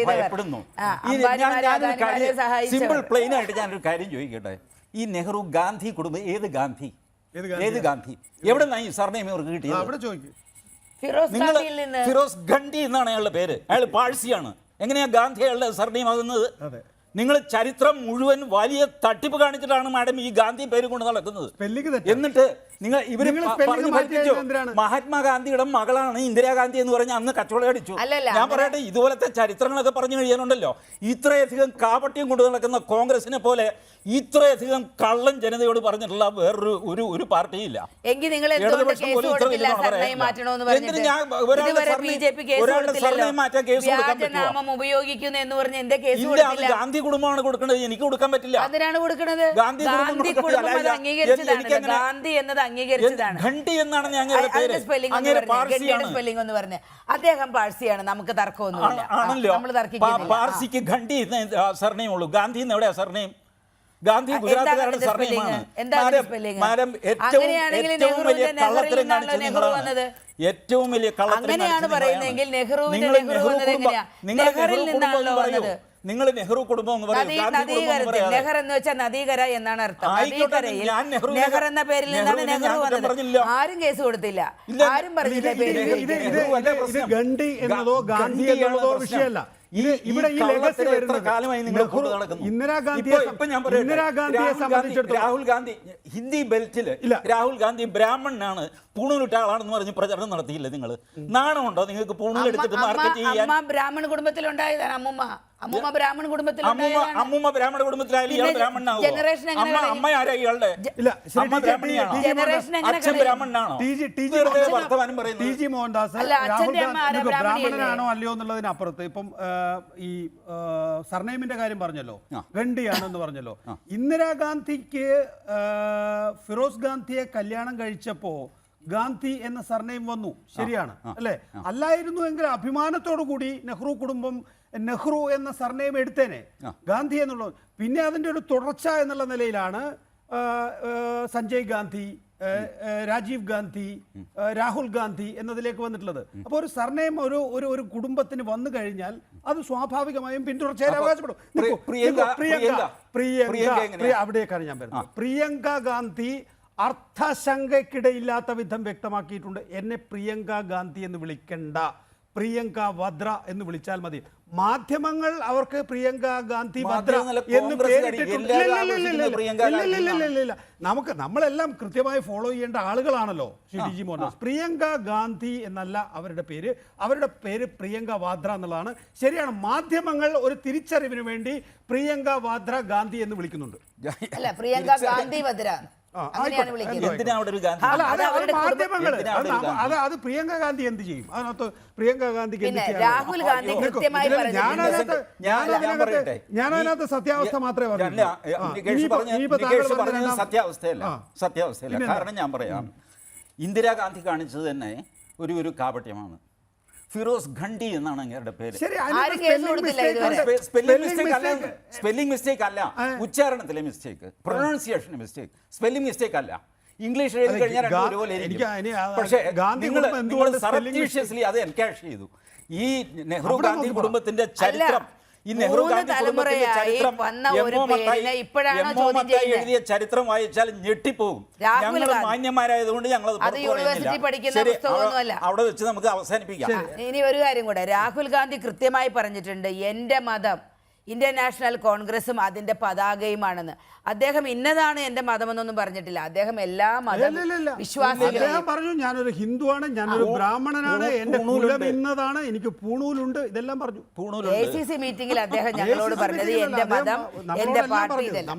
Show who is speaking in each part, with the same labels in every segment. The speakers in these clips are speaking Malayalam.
Speaker 1: ഭയപ്പെടുന്നു. സിമ്പിൾ പ്ലെയിൻ ആയിട്ട് ഞാനൊരു കാര്യം ചോദിക്കട്ടെ, ഈ നെഹ്റു ഗാന്ധി കുടുംബം ഏത് ഗാന്ധി എവിടെ നിന്നാണ് ഈ സർനെയിം ഇവർക്ക് കിട്ടിയത്? ഫിറോസ് ഗണ്ഡി എന്നാണ് അയാളുടെ പേര്. അയാൾ പാഴ്സിയാണ്. എങ്ങനെയാ ഗാന്ധി അയാളുടെ സർനെയിം ആകുന്നത്? നിങ്ങൾ ചരിത്രം മുഴുവൻ വലിയ തട്ടിപ്പ് കാണിച്ചിട്ടാണ് മാഡം ഈ ഗാന്ധി പേര് കൊണ്ട് നടക്കുന്നത്. എന്നിട്ട് നിങ്ങൾ ഇവര് പറഞ്ഞു പഠിപ്പിച്ചു മഹാത്മാഗാന്ധിയുടെ മകളാണ് ഇന്ദിരാഗാന്ധി എന്ന് പറഞ്ഞ് അന്ന് കച്ചവടം അടിച്ചു. ഞാൻ പറയട്ടെ, ഇതുപോലത്തെ ചരിത്രങ്ങളൊക്കെ പറഞ്ഞു കഴിയാനുണ്ടല്ലോ. ഇത്രയധികം കാപട്യം കൊണ്ട് നടക്കുന്ന കോൺഗ്രസിനെ പോലെ ഇത്രയധികം കള്ളൻ ജനതയോട് പറഞ്ഞിട്ടുള്ള വേറൊരു ഒരു പാർട്ടിയില്ല. ഗാന്ധി കുടുംബമാണ് കൊടുക്കുന്നത്, എനിക്ക് കൊടുക്കാൻ പറ്റില്ല. ഖണ്ഡി എന്നാണ്
Speaker 2: അദ്ദേഹം പാഴ്സിയാണ്, നമുക്ക് തർക്കമൊന്നുമില്ല.
Speaker 1: പാർസിക്ക് ഖണ്ഡി സർനെയിം ഉള്ളൂ. ഗാന്ധി എവിടെയാ സർനെയിം? ഗാന്ധി ഗുജറാത്തുകാരുടെ സർനെയിമാണ്. ഏറ്റവും വലിയ നിങ്ങൾ നെഹ്റു കുടുംബം എന്ന്
Speaker 2: പറയുന്നത് നെഹർ എന്ന് വെച്ചാൽ നദീകര എന്നാണ് അർത്ഥം. നെഹർ എന്ന പേരിൽ നിന്നാണ് നെഹ്റു വന്നത്. ആരും കേസ് കൊടുത്തില്ല, ആരും പറഞ്ഞില്ല.
Speaker 3: ഗണ്ഡി എന്നതോ ഗാന്ധി എന്നതോ വിഷയമല്ല. ഇവിടെ ഈ ലെഗസി ഇന്ദിരാഗാന്ധിയെ സംബന്ധിച്ചിടത്തോളം
Speaker 1: രാഹുൽ ഗാന്ധി ഹിന്ദി ബെൽറ്റില് രാഹുൽ ഗാന്ധി ബ്രാഹ്മണനാണ്, പൂണൂലിട്ട ആളാണെന്ന് പറഞ്ഞ് പ്രചരണം നടത്തിയില്ല. നിങ്ങൾ നാണമുണ്ടോ നിങ്ങൾക്ക്? പൂണൂൽ എടുത്തിട്ട് മാർക്കറ്റ് ചെയ്യാൻ.
Speaker 2: ബ്രാഹ്മണ കുടുംബത്തിലുണ്ടായതാണ് അമ്മൂമ്മ ബ്രാഹ്മണ കുടുംബത്തിൽ.
Speaker 1: അമ്മൂമ്മ ബ്രാഹ്മണ കുടുംബത്തിലായാലും ഇയാൾ ബ്രാഹ്മണനാവോ? അമ്മ ആരാ ഇയാളുടെ? അച്ഛൻ ബ്രാഹ്മണനാണോ? വർത്തമാനം പറയുന്നത്
Speaker 3: മോഹൻദാസ് ബ്രാഹ്മണനാണോ അല്ലയോ എന്നുള്ളതിനപ്പുറത്ത് ഇപ്പം ഈ സർനെയിമിന്റെ കാര്യം പറഞ്ഞല്ലോ, ഗണ്ഡിയാണെന്ന് പറഞ്ഞല്ലോ. ഇന്ദിരാഗാന്ധിക്ക് ഫിറോസ് ഗാന്ധിയെ കല്യാണം കഴിച്ചപ്പോ ഗാന്ധി എന്ന സർനെയിം വന്നു, ശരിയാണ് അല്ലേ? അല്ലായിരുന്നു എങ്കിൽ അഭിമാനത്തോടു കൂടി നെഹ്റു കുടുംബം നെഹ്റു എന്ന സർനെയിം എടുത്തേനെ, ഗാന്ധി എന്നുള്ളത്. പിന്നെ അതിൻ്റെ ഒരു തുടർച്ച എന്നുള്ള നിലയിലാണ് സഞ്ജയ് ഗാന്ധി, രാജീവ് ഗാന്ധി, രാഹുൽ ഗാന്ധി എന്നതിലേക്ക് വന്നിട്ടുള്ളത്. അപ്പോൾ ഒരു സർനെയിം ഒരു കുടുംബത്തിന് വന്നു കഴിഞ്ഞാൽ അത് സ്വാഭാവികമായും പിന്തുടർച്ചയായി അവകാശപ്പെടും. അവിടേക്കാണ് ഞാൻ വരുന്നത്. പ്രിയങ്ക ഗാന്ധി അർത്ഥശങ്കയ്ക്കിടയില്ലാത്ത വിധം വ്യക്തമാക്കിയിട്ടുണ്ട്, എന്നെ പ്രിയങ്ക ഗാന്ധി എന്ന് വിളിക്കണ്ട, പ്രിയങ്ക വദ്ര എന്ന് വിളിച്ചാൽ മതി. മാധ്യമങ്ങൾ അവർക്ക് പ്രിയങ്ക ഗാന്ധി വദ്ര എന്ന് പേരിട്ടിട്ടുണ്ട്. നമ്മളെല്ലാം കൃത്യമായി ഫോളോ ചെയ്യേണ്ട ആളുകളാണല്ലോ ശ്രീ ടി ജി മോഹൻദാസ്. പ്രിയങ്ക ഗാന്ധി എന്നല്ല അവരുടെ പേര് പ്രിയങ്ക വാദ്ര എന്നുള്ളതാണ്. ശരിയാണ്, മാധ്യമങ്ങൾ ഒരു തിരിച്ചറിവിന് വേണ്ടി പ്രിയങ്ക വാദ്ര ഗാന്ധി എന്ന് വിളിക്കുന്നുണ്ട്.
Speaker 2: പ്രിയങ്ക ഗാന്ധി വദ്ര
Speaker 3: അത് പ്രിയങ്ക ഗാന്ധി എന്ത് ചെയ്യും? അതിനകത്ത് പ്രിയങ്ക ഗാന്ധിക്ക്
Speaker 2: രാഹുൽ ഗാന്ധി
Speaker 3: ഞാനതിനകത്ത് സത്യാവസ്ഥ മാത്രമേ പറഞ്ഞു.
Speaker 1: സത്യാവസ്ഥയല്ല. കാരണം ഞാൻ പറയാം, ഇന്ദിരാഗാന്ധി കാണിച്ചത് തന്നെ ഒരു കാപട്യമാണ്. ഫിറോസ് ഖണ്ഡി എന്നാണ് അങ്ങയുടെ പേര്. സ്പെല്ലിംഗ് മിസ്റ്റേക്ക് അല്ല, ഉച്ചാരണത്തിലെ mistake, pronunciation mistake, spelling mistake അല്ല. ഇംഗ്ലീഷ് എഴുതി കഴിഞ്ഞാൽ ഒരുപോലെ ഇരിക്കും. പക്ഷേ നിങ്ങൾ സർട്ടീഷ്യസ്ലി അത് എൻകാഷ് ചെയ്തു. ഈ നെഹ്റു ഗാന്ധി കുടുംബത്തിന്റെ ചരിത്രം, ഈ നെഹ്റു ഗാന്ധി കുടുംബത്തിന്റെ ചരിത്രം എഴുതിയ ചരിത്രം വായിച്ചാൽ ഞെട്ടിപ്പോകും. ഞങ്ങൾ മാന്യന്മാരായതുകൊണ്ട് ഞങ്ങൾ അവിടെ വെച്ച് നമുക്ക് അവസാനിപ്പിക്കാം.
Speaker 2: ഇനി ഒരു കാര്യം കൂടെ, രാഹുൽ ഗാന്ധി കൃത്യമായി പറഞ്ഞിട്ടുണ്ട്, എന്റെ മതം ഇന്ത്യൻ നാഷണൽ കോൺഗ്രസും അതിന്റെ പതാകയുമാണെന്ന്. അദ്ദേഹം ഇന്നതാണ് എന്റെ മതമെന്നൊന്നും പറഞ്ഞിട്ടില്ല. അദ്ദേഹം എല്ലാ മതം വിശ്വാസികളും
Speaker 3: പറഞ്ഞു, ഞാനൊരു ഹിന്ദുവാണ്, ഞാനൊരു ബ്രാഹ്മണനാണ്, എന്റെ കുലം ഇന്നതാണ്, എനിക്ക് പൂണൂലുണ്ട്, ഇതെല്ലാം പറഞ്ഞു.
Speaker 2: ACC മീറ്റിംഗിൽ അദ്ദേഹം ഞങ്ങളോട് പറഞ്ഞത് എന്റെ മതം എന്റെ പാർട്ടി ഇതല്ല.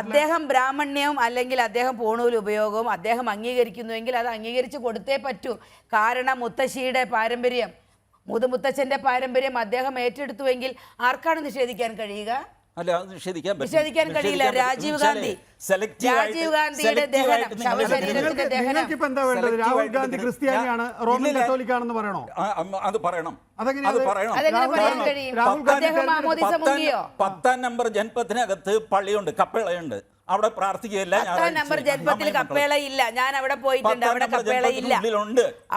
Speaker 2: അദ്ദേഹം ബ്രാഹ്മണ്യവും അല്ലെങ്കിൽ അദ്ദേഹം പൂണൂൽ ഉപയോഗവും അദ്ദേഹം അംഗീകരിക്കുന്നുവെങ്കിൽ അത് അംഗീകരിച്ച് കൊടുത്തേ പറ്റൂ. കാരണം മുത്തശ്ശിയുടെ പാരമ്പര്യം, മുതുമുത്തച്ഛന്റെ പാരമ്പര്യം അദ്ദേഹം ഏറ്റെടുത്തുവെങ്കിൽ ആർക്കാണ് നിഷേധിക്കാൻ കഴിയുക? നിഷേധിക്കാൻ കഴിയില്ല. രാജീവ് ഗാന്ധിയുടെ ദഹനം, ശവശരീരത്തിന്റെ ദഹനം.
Speaker 3: രാഹുൽ ഗാന്ധി ക്രിസ്ത്യാനിയാണ്, റോമൻ കത്തോലിക്കാണെന്ന് പറയണോ?
Speaker 1: അത് പറയണം.
Speaker 2: അതെങ്ങനെ പറയാൻ കഴിയും? അദ്ദേഹം മാമോദിസ മുങ്ങിയോ?
Speaker 1: 10 നമ്പർ ജൻപത്തിനകത്ത് പള്ളിയുണ്ട്, കപ്പേളയുണ്ട്, അവിടെ പ്രാർത്ഥിക്കുകയല്ല.
Speaker 2: 10 നമ്പർ ജൻപത്തിൽ കപ്പേളയില്ല. ഞാൻ അവിടെ പോയിട്ടുണ്ട്, അവിടെ കപ്പേളയില്ല,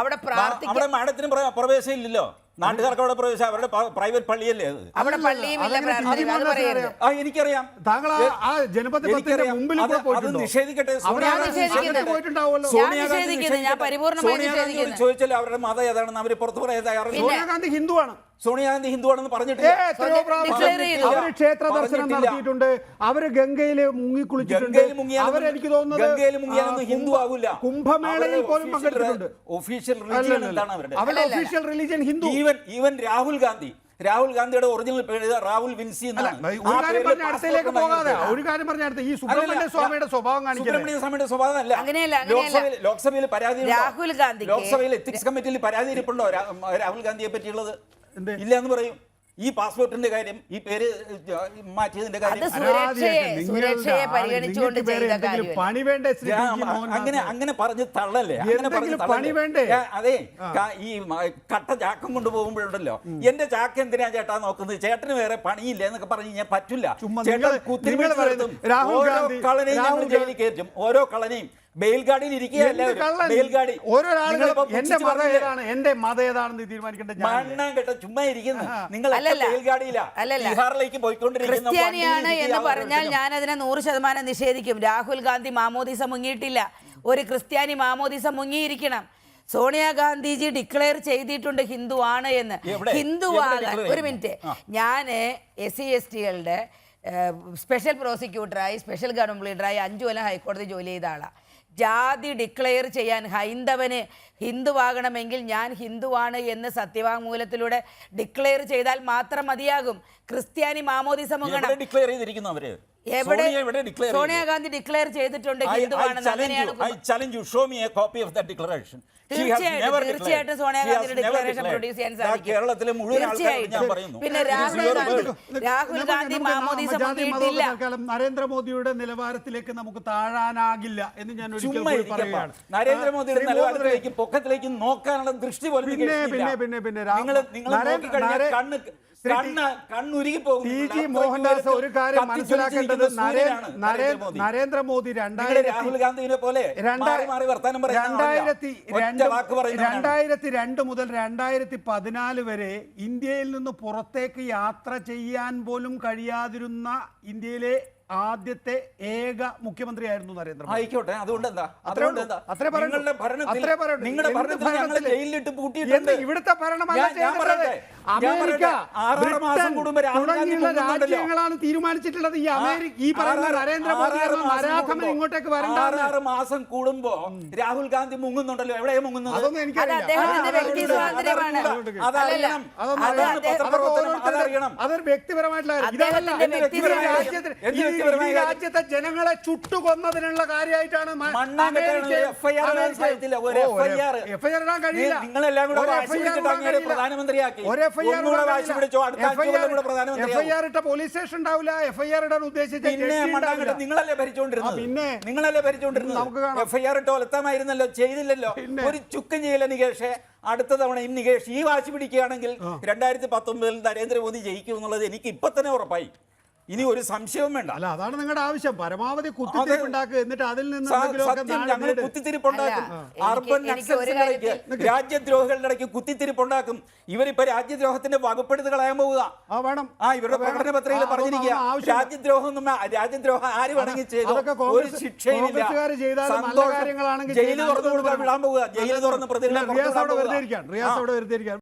Speaker 2: അവിടെ പ്രാർത്ഥിക്കും.
Speaker 1: മാഡത്തിന് പ്രവേശനം ഇല്ലല്ലോ. നാട്ടുകാർക്ക് അവിടെ പ്രവേശിച്ച അവരുടെ പ്രൈവറ്റ് പള്ളിയല്ലേ അത്?
Speaker 2: അവിടെ പള്ളിയും ഇല്ല, പ്രാർത്ഥനയും അത് പറയരുത്.
Speaker 1: ആ എനിക്കറിയാം.
Speaker 3: താങ്കൾ ആ ജനപതി പത്രത്തിന്റെ മുമ്പിൽ കൂടെ
Speaker 1: അത്
Speaker 3: പോയിട്ടുണ്ടോ?
Speaker 1: നിഷേധിക്കട്ടെ.
Speaker 2: നിഷേധിക്കുന്നത്.
Speaker 3: പോയിട്ടുണ്ടാവുമല്ലോ.
Speaker 2: ഞാൻ പരിപൂർണ്ണമായി നിഷേധിക്കുന്നു.
Speaker 1: ചോദിച്ചാൽ അവരുടെ മതം ഏതാണെന്ന് അവർ പുറത്തു പറയാൻ തയ്യാറല്ല.
Speaker 3: സോണിയാഗാന്ധി ഹിന്ദുവാണ്.
Speaker 1: സോണിയാഗാന്ധി ഹിന്ദുവാണെന്ന് പറഞ്ഞിട്ടില്ല.
Speaker 3: അവര് ക്ഷേത്ര ദർശനം നടത്തിയിട്ടുണ്ട്, അവര് ഗംഗയില് മുങ്ങിക്കുളിച്ചിട്ടുണ്ട്. അവരെനിക്ക് തോന്നുന്നത്
Speaker 1: ഹിന്ദു ആകില്ല.
Speaker 3: കുംഭമേളയിൽ പോലും പങ്കെടുത്തിട്ടുണ്ട്.
Speaker 1: ഒഫീഷ്യൽ റിലീജിയൻ എന്താണ് അവരുടെ?
Speaker 3: അവരുടെ official religion Hindu.
Speaker 1: Even Rahul ഗാന്ധിയുടെ ഒറിജിനൽ പേര് രാഹുൽ വിൻസി എന്നാണ്.
Speaker 3: ഒരു കാര്യം പറഞ്ഞ അടുത്തേക്ക് പോകാതെ ഒരു കാര്യം പറഞ്ഞ അടുത്ത് ഈ സുബ്രഹ്മണ്യ സ്വാമിയുടെ സ്വഭാവം
Speaker 1: സുബ്രഹ്മണ്യ സ്വാമിയുടെ സ്വഭാവം അല്ല. ലോക്സഭയിൽ പരാതി,
Speaker 2: രാഹുൽ ഗാന്ധി
Speaker 1: ലോക്സഭയിൽ എത്തിക്സ് കമ്മിറ്റിയിൽ പരാതി ഇരിപ്പുണ്ടോ രാഹുൽ ഗാന്ധിയെ പറ്റിയുള്ളത്? ഇല്ല എന്ന് പറയും. ഈ പാസ്പോർട്ടിന്റെ കാര്യം, ഈ പേര് മാറ്റിയതിന്റെ കാര്യം
Speaker 3: പണി വേണ്ടേ?
Speaker 1: അങ്ങനെ പറഞ്ഞ് തള്ളല്ലേ? അങ്ങനെ
Speaker 3: പണി വേണ്ടേ?
Speaker 1: അതെ, ഈ കട്ട ചാക്കം കൊണ്ടുപോകുമ്പോഴുണ്ടല്ലോ, എന്റെ ചാക്ക എന്തിനാ ചേട്ടാ നോക്കുന്നത്, ചേട്ടന് വേറെ പണിയില്ല എന്നൊക്കെ പറഞ്ഞു കഴിഞ്ഞാൽ പറ്റില്ല. ചേട്ടൻ കുത്തിരിപ്പിച്ച് നടത്തും. ഓരോ കളനെയും ഞങ്ങൾ ജയിലിൽ കയറ്റും. ഓരോ കളനെയും ബെയിൽഗാഡിയിൽ ഇരിക്കുകയല്ല.
Speaker 3: എന്റെ മതം ഏതാണെന്ന് തീരുമാനിക്കേണ്ട
Speaker 1: മണ്ണാൻ കേട്ട ചുമ്മാ ഇരിക്കുന്നു. നിങ്ങൾ ബീഹാറിലേക്ക് പോയിക്കൊണ്ടിരിക്കുന്നു.
Speaker 2: ക്രിസ്ത്യാനിയാണ് എന്ന് പറഞ്ഞാൽ ഞാൻ അതിനെ 100% നിഷേധിക്കും. രാഹുൽ ഗാന്ധി മാമോദീസ മുങ്ങിയിട്ടില്ല. ഒരു ക്രിസ്ത്യാനി മാമോദീസ മുങ്ങിയിരിക്കണം. സോണിയാഗാന്ധിജി ഡിക്ലെയർ ചെയ്തിട്ടുണ്ട് ഹിന്ദു ആണ് എന്ന്. ഹിന്ദു ആകാൻ ഒരു മിനിറ്റ്, ഞാൻ SC/ST-കളുടെ സ്പെഷ്യൽ പ്രോസിക്യൂട്ടറായി, സ്പെഷ്യൽ ഗവൺമെന്റ് ലീഡറായി 5 കൊല്ലം ഹൈക്കോടതി ജോലി ചെയ്ത ആളാണ്. ജാതി ഡിക്ലെയർ ചെയ്യാൻ ഹൈന്ദവന് ഹിന്ദുവാകണമെങ്കിൽ ഞാൻ ഹിന്ദുവാണ് എന്ന് സത്യവാങ്മൂലത്തിലൂടെ ഡിക്ലെയർ ചെയ്താൽ മാത്രം മതിയാകും. ക്രിസ്ത്യാനി മാമോദീസ മുങ്ങണം.
Speaker 1: ഡിക്ലെയർ ചെയ്തിരിക്കുന്നു അവര്.
Speaker 2: സോണിയാഗാന്ധി ഡിക്ലെയർ ചെയ്തിട്ടുണ്ട് ഹിന്ദുവാണെന്ന്. തീർച്ചയായിട്ടും സോണിയാഗാന്ധിയുടെ ഡിക്ലറേഷൻ പ്രൊഡ്യൂസ് ചെയ്യാൻ സാധിക്കും. പിന്നെ രാഹുൽ ഗാന്ധി മാമോദീസ മുങ്ങിയിട്ടില്ല.
Speaker 3: നരേന്ദ്രമോദിയുടെ നിലവാരത്തിലേക്ക് നമുക്ക് താഴാനാകില്ല എന്ന് ഞാൻ ഒരിക്കൽ പറയുകയാണ്.
Speaker 1: നരേന്ദ്രമോദിയുടെ നിലവാരത്തിലേക്ക് പൊക്കത്തിലേക്ക് നോക്കാനുള്ള ദൃഷ്ടി പോലും
Speaker 3: മോഹൻദാസ് ഒരു കാര്യം മനസ്സിലാക്കേണ്ടത്, നരേന്ദ്രമോദി 2002 മുതൽ 2014 വരെ ഇന്ത്യയിൽ നിന്ന് പുറത്തേക്ക് യാത്ര ചെയ്യാൻ പോലും കഴിയാതിരുന്ന ഇന്ത്യയിലെ ആദ്യത്തെ ഏക മുഖ്യമന്ത്രിയായിരുന്നു നരേന്ദ്രമോദി.
Speaker 1: ആയിക്കോട്ടെ, അതുകൊണ്ട് എന്താ?
Speaker 3: ഇവിടുത്തെ ഭരണമല്ല, അമേരിക്ക, തുടങ്ങിയുള്ള രാജ്യങ്ങളാണ് തീരുമാനിച്ചിട്ടുള്ളത് ഈ പറയുന്ന നരേന്ദ്രമോദി നരാധമൻ ഇങ്ങോട്ടേക്ക് വരണ്ട.
Speaker 1: 6 മാസം കൂടുമ്പോ രാഹുൽ ഗാന്ധി മുങ്ങുന്നുണ്ടല്ലോ. എവിടെയാ മുങ്ങുന്നത്?
Speaker 3: അതൊന്നും എനിക്കറിയില്ല. അതൊരു വ്യക്തിപരമായിട്ടുള്ള രാജ്യത്തെ ജനങ്ങളെ ചുട്ടുകൊന്നതിനുള്ള കാര്യമായിട്ടാണ് എഫ്ഐആർ ഇട്ട പോലീസ് സ്റ്റേഷൻ ഉണ്ടാവില്ല. എഫ്ഐആർ ഇടാൻ ഉദ്ദേശിച്ച
Speaker 1: നിങ്ങളല്ലേ ഭരിച്ചുകൊണ്ടിരുന്നത്? എഫ്ഐആർ ഇട്ടോ എത്താമായിരുന്നല്ലോ, ചെയ്തില്ലല്ലോ. ഒരു ചുക്കും ചെയ്യില്ല നികേഷ്. അടുത്ത തവണയും നികേഷ് ഈ വാശി പിടിക്കുകയാണെങ്കിൽ 2019 നരേന്ദ്രമോദി ജയിക്കും എന്നുള്ളത് എനിക്ക് ഇപ്പൊ തന്നെ ഉറപ്പായി. ഇനി ഒരു സംശയവും വേണ്ട.
Speaker 3: അല്ല, അതാണ് നിങ്ങളുടെ ആവശ്യം. പരമാവധി കുത്തിത്തിരിപ്പുണ്ടാക്കുക, എന്നിട്ട് അതിൽ നിന്ന്
Speaker 1: കുത്തിത്തിരിപ്പുണ്ടാക്കും. അർബൻ നക്സൽസിനിടയ്ക്ക്, രാജ്യദ്രോഹികളുടെ ഇടയ്ക്ക് കുത്തിത്തിരിപ്പുണ്ടാക്കും. ഇവരിപ്പോ രാജ്യദ്രോഹത്തിന്റെ വകുപ്പെടുത്ത് കളയാൻ പോവുക. ഇവരുടെ പ്രകടന പത്രികയിൽ പറഞ്ഞിരിക്കുക രാജ്യദ്രോഹം ആര് വേണമെങ്കിൽ ചെയ്തു, ഒരു ശിക്ഷയില്ല. ജയില് തുറന്നു കൊടുക്കാൻ വിടാൻ പോവുക. ജയില് തുറന്ന് പ്രതികളെ